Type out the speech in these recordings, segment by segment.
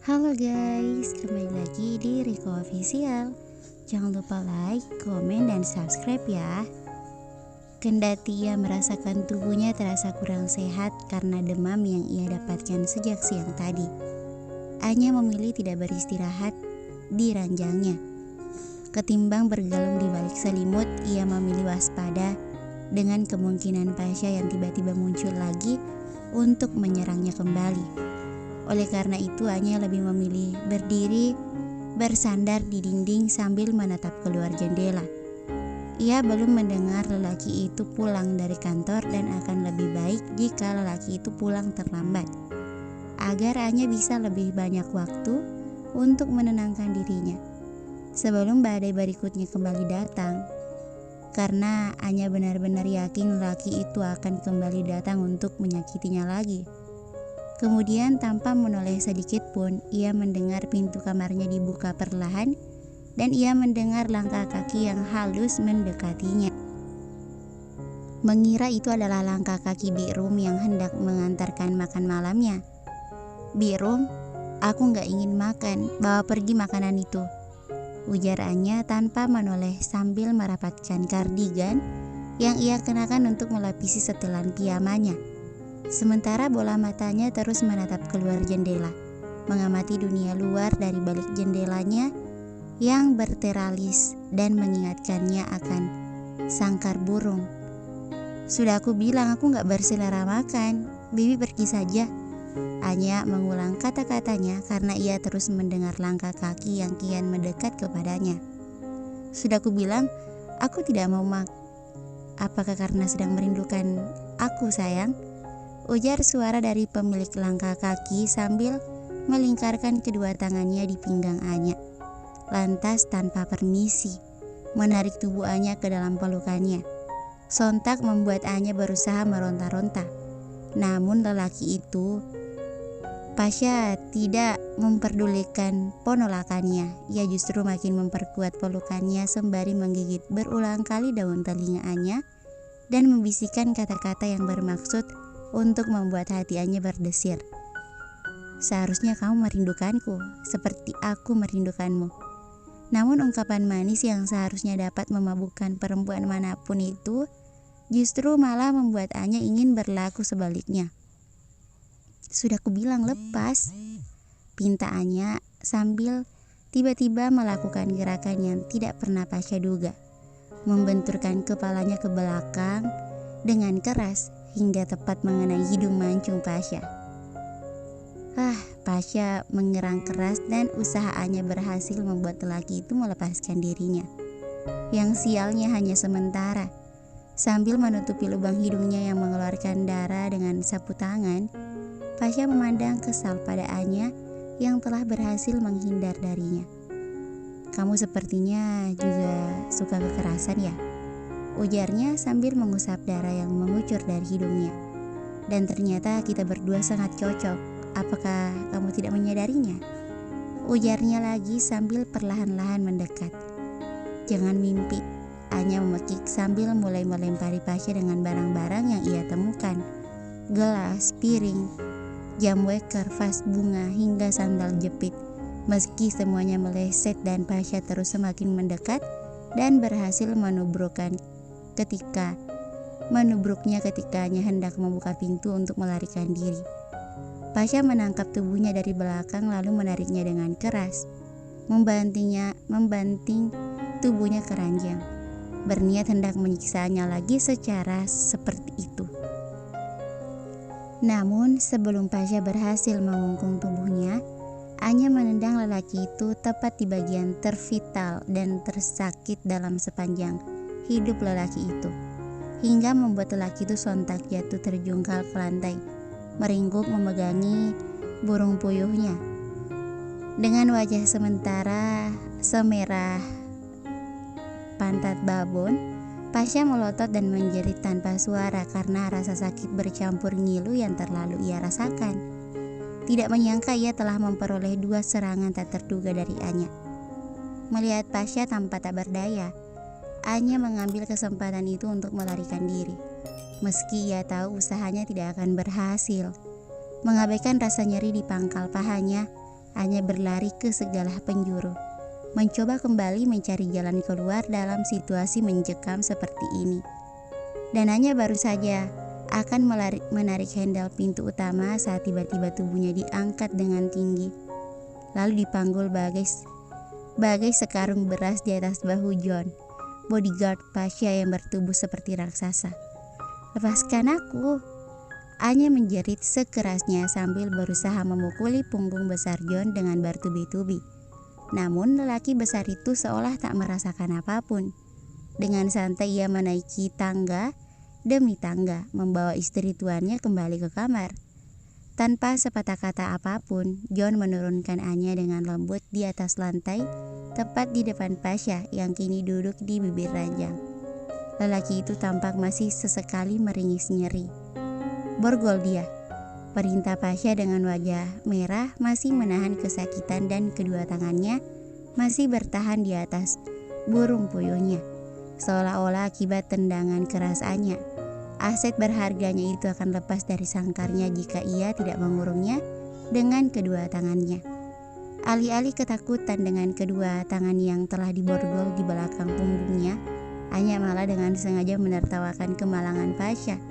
Halo guys, kembali lagi di Riko Official. Jangan lupa like, komen, dan subscribe ya. Kendati ia merasakan tubuhnya terasa kurang sehat karena demam yang ia dapatkan sejak siang tadi, Anya memilih tidak beristirahat di ranjangnya. Ketimbang bergelung di balik selimut, ia memilih waspada dengan kemungkinan Pasha yang tiba-tiba muncul lagi untuk menyerangnya kembali. Oleh karena itu, Anya lebih memilih berdiri bersandar di dinding sambil menatap keluar jendela. Ia belum mendengar lelaki itu pulang dari kantor dan akan lebih baik jika lelaki itu pulang terlambat, agar Anya bisa lebih banyak waktu untuk menenangkan dirinya sebelum badai berikutnya kembali datang. Karena Anya benar-benar yakin lelaki itu akan kembali datang untuk menyakitinya lagi. Kemudian tanpa menoleh sedikit pun, ia mendengar pintu kamarnya dibuka perlahan dan ia mendengar langkah kaki yang halus mendekatinya. Mengira itu adalah langkah kaki Birum yang hendak mengantarkan makan malamnya. "Birum, aku gak ingin makan, bawa pergi makanan itu," ujar Anya tanpa menoleh sambil merapatkan kardigan yang ia kenakan untuk melapisi setelan piyamanya. Sementara bola matanya terus menatap keluar jendela, mengamati dunia luar dari balik jendelanya yang berteralis dan mengingatkannya akan sangkar burung. "Sudah aku bilang aku gak berselera makan, Bibi pergi saja." Anya mengulang kata-katanya karena ia terus mendengar langkah kaki yang kian mendekat kepadanya. "Sudah aku bilang aku tidak mau Apakah karena sedang merindukan aku, sayang?" ujar suara dari pemilik langkah kaki sambil melingkarkan kedua tangannya di pinggang Anya. Lantas tanpa permisi menarik tubuh Anya ke dalam pelukannya. Sontak membuat Anya berusaha meronta-ronta. Namun lelaki itu, Pasha, tidak memperdulikan penolakannya. Ia justru makin memperkuat pelukannya sembari menggigit berulang kali daun telinga Anya dan membisikkan kata-kata yang bermaksud untuk membuat hati Anya berdesir. "Seharusnya kamu merindukanku seperti aku merindukanmu." Namun ungkapan manis yang seharusnya dapat memabukkan perempuan manapun itu justru malah membuat Anya ingin berlaku sebaliknya. "Sudah kubilang lepas," pinta Anya sambil tiba-tiba melakukan gerakan yang tidak pernah Pasha duga, membenturkan kepalanya ke belakang dengan keras hingga tepat mengenai hidung mancung Pasha. Pasha mengerang keras dan usahanya berhasil membuat lelaki itu melepaskan dirinya. Yang sialnya hanya sementara. Sambil menutupi lubang hidungnya yang mengeluarkan darah dengan sapu tangan, Pasha memandang kesal pada Anya yang telah berhasil menghindar darinya. "Kamu sepertinya juga suka kekerasan ya?" ujarnya sambil mengusap darah yang mengucur dari hidungnya. "Dan ternyata kita berdua sangat cocok. Apakah kamu tidak menyadarinya?" ujarnya lagi sambil perlahan-lahan mendekat. "Jangan mimpi," Anya memekik sambil mulai melempari Pasha dengan barang-barang yang ia temukan. Gelas, piring, jam waker, vas bunga, hingga sandal jepit. Meski semuanya meleset dan Pasha terus semakin mendekat dan berhasil menubruknya ketikanya hendak membuka pintu untuk melarikan diri. Pasha menangkap tubuhnya dari belakang lalu menariknya dengan keras, membanting tubuhnya ke ranjang, berniat hendak menyiksanya lagi secara seperti itu. Namun sebelum Pasha berhasil mengungkung tubuhnya, Anya menendang lelaki itu tepat di bagian tervital dan tersakit dalam sepanjang hidup lelaki itu, hingga membuat lelaki itu sontak jatuh terjungkal ke lantai, meringkuk memegangi burung puyuhnya. Dengan wajah semerah pantat babon, Pasha melotot dan menjerit tanpa suara karena rasa sakit bercampur ngilu yang terlalu ia rasakan. Tidak menyangka ia telah memperoleh 2 serangan tak terduga dari Anya. Melihat Pasha tampak tak berdaya, Anya mengambil kesempatan itu untuk melarikan diri. Meski ia tahu usahanya tidak akan berhasil. Mengabaikan rasa nyeri di pangkal pahanya, Anya berlari ke segala penjuru, mencoba kembali mencari jalan keluar dalam situasi mencekam seperti ini. Dan Anya baru saja akan menarik handle pintu utama saat tiba-tiba tubuhnya diangkat dengan tinggi, lalu dipanggul bagai sekarung beras di atas bahu John, bodyguard Pasha yang bertubuh seperti raksasa. "Lepaskan aku!" Anya menjerit sekerasnya sambil berusaha memukuli punggung besar John dengan bertubi-tubi. Namun lelaki besar itu seolah tak merasakan apapun. Dengan santai ia menaiki tangga demi tangga, membawa istri tuannya kembali ke kamar. Tanpa sepatah kata apapun, John menurunkan Anya dengan lembut di atas lantai, tepat di depan Pasha yang kini duduk di bibir ranjang. Lelaki itu tampak masih sesekali meringis nyeri. "Borgol dia," perintah Pasha dengan wajah merah masih menahan kesakitan dan kedua tangannya masih bertahan di atas burung puyuhnya. Seolah-olah akibat tendangan keras Anya, aset berharganya itu akan lepas dari sangkarnya jika ia tidak mengurungnya dengan kedua tangannya. Alih-alih ketakutan dengan kedua tangan yang telah diborgol di belakang punggungnya, Anya malah dengan sengaja menertawakan kemalangan Pasha.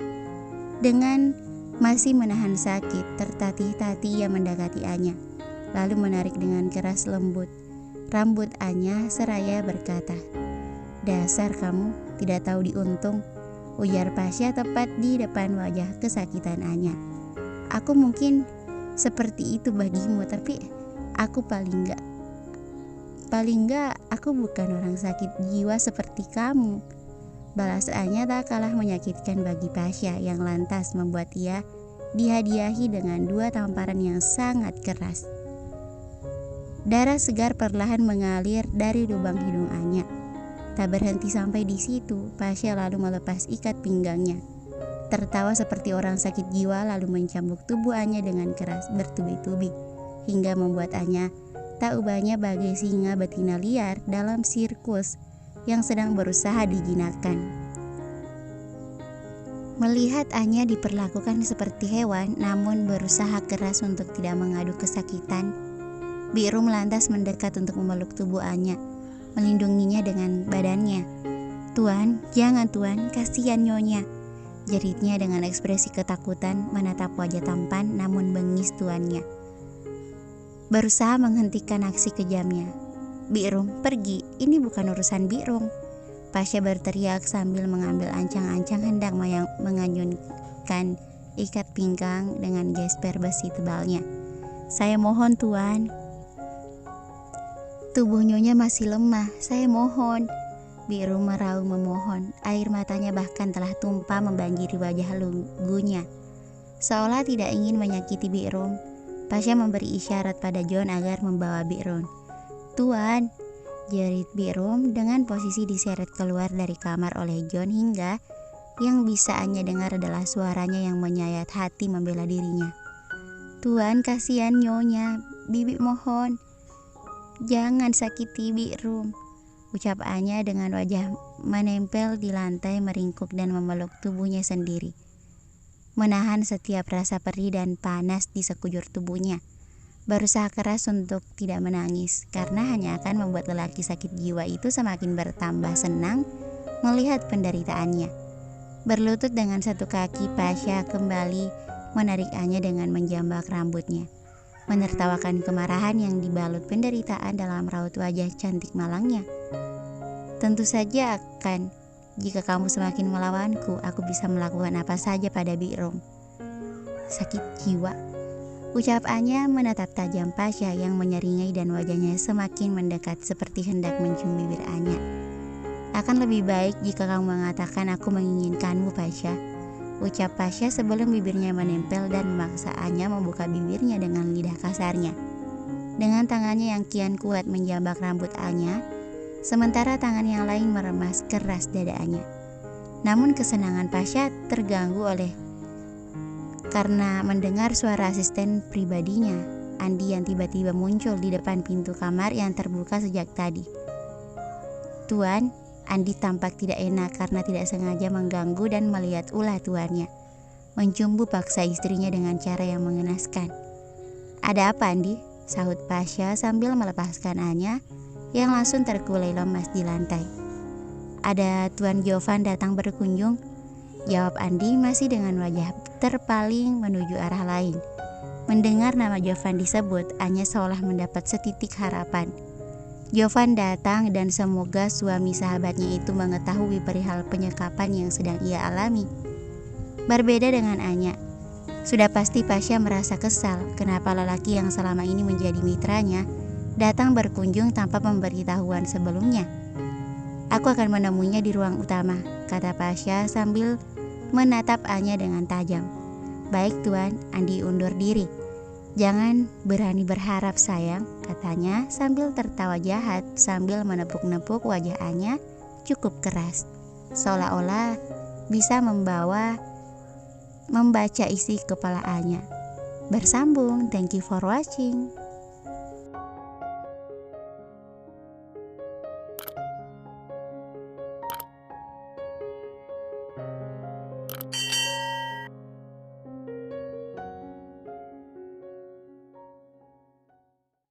Dengan masih menahan sakit, tertatih-tatih ia mendekati Anya, lalu menarik dengan keras lembut rambut Anya seraya berkata, "Dasar kamu tidak tahu diuntung," ujar Pasha tepat di depan wajah kesakitan Anya. "Aku mungkin seperti itu bagimu, tapi aku paling enggak aku bukan orang sakit jiwa seperti kamu," balas Anya tak kalah menyakitkan bagi Pasha yang lantas membuat ia dihadiahi dengan dua tamparan yang sangat keras. Darah segar perlahan mengalir dari lubang hidung Anya. Tak berhenti sampai di situ, Pasha lalu melepas ikat pinggangnya, tertawa seperti orang sakit jiwa lalu mencambuk tubuh Anya dengan keras bertubi-tubi, hingga membuat Anya tak ubahnya bagai singa betina liar dalam sirkus yang sedang berusaha dijinakkan. Melihat Anya diperlakukan seperti hewan namun berusaha keras untuk tidak mengadu kesakitan, Biru lantas mendekat untuk memeluk tubuh Anya, melindunginya dengan badannya. "Tuan, jangan Tuan, kasihan Nyonya," jeritnya dengan ekspresi ketakutan menatap wajah tampan namun bengis tuannya. Berusaha menghentikan aksi kejamnya. "Birum, pergi, ini bukan urusan Birum," Pasha berteriak sambil mengambil ancang-ancang hendak mengayunkan ikat pinggang dengan gesper besi tebalnya. "Saya mohon Tuan." "Tubuh Nyonya masih lemah, saya mohon." Biru meraung memohon, air matanya bahkan telah tumpah membanjiri wajah lugunya. Seolah tidak ingin menyakiti Birum, Pasha memberi isyarat pada John agar membawa Birum. "Tuan," jerit Birum dengan posisi diseret keluar dari kamar oleh John hingga yang bisa Anya dengar adalah suaranya yang menyayat hati membela dirinya. "Tuan, kasihan Nyonya, Bibi mohon, jangan sakiti Birum," ucap Anya dengan wajah menempel di lantai meringkuk dan memeluk tubuhnya sendiri, menahan setiap rasa perih dan panas di sekujur tubuhnya. Berusaha keras untuk tidak menangis, karena hanya akan membuat lelaki sakit jiwa itu semakin bertambah senang melihat penderitaannya. Berlutut dengan satu kaki, Pasha kembali menarik Anya dengan menjambak rambutnya, menertawakan kemarahan yang dibalut penderitaan dalam raut wajah cantik malangnya. "Tentu saja akan. Jika kamu semakin melawanku, aku bisa melakukan apa saja pada Birum." "Sakit jiwa," ucap Anya menatap tajam Pasha yang menyeringai dan wajahnya semakin mendekat seperti hendak mencium bibir Anya. "Akan lebih baik jika kamu mengatakan aku menginginkanmu, Pasha," ucap Pasha sebelum bibirnya menempel dan memaksa Anya membuka bibirnya dengan lidah kasarnya. Dengan tangannya yang kian kuat menjambak rambut Anya, sementara tangan yang lain meremas keras dada Anya. Namun kesenangan Pasha terganggu karena mendengar suara asisten pribadinya, Andi, yang tiba-tiba muncul di depan pintu kamar yang terbuka sejak tadi. "Tuan," Andi tampak tidak enak karena tidak sengaja mengganggu dan melihat ulah tuannya mencumbu paksa istrinya dengan cara yang mengenaskan. "Ada apa, Andi?" sahut Pasha sambil melepaskan Anya yang langsung terkulai lemas di lantai. Ada Tuan Jovan datang berkunjung, jawab Andi masih dengan wajah terpaling menuju arah lain. Mendengar nama Jovan disebut, Anya seolah mendapat setitik harapan. Jovan datang dan semoga suami sahabatnya itu mengetahui perihal penyekapan yang sedang ia alami. Berbeda dengan Anya, sudah pasti Pasha merasa kesal kenapa lelaki yang selama ini menjadi mitranya datang berkunjung tanpa pemberitahuan sebelumnya. Aku akan menemuinya di ruang utama, kata Pasha sambil menatap Anya dengan tajam. Baik Tuan, Andi undur diri. Jangan berani berharap sayang, katanya sambil tertawa jahat sambil menepuk-nepuk wajah Anya cukup keras, seolah-olah bisa membaca isi kepala Anya. Bersambung, thank you for watching.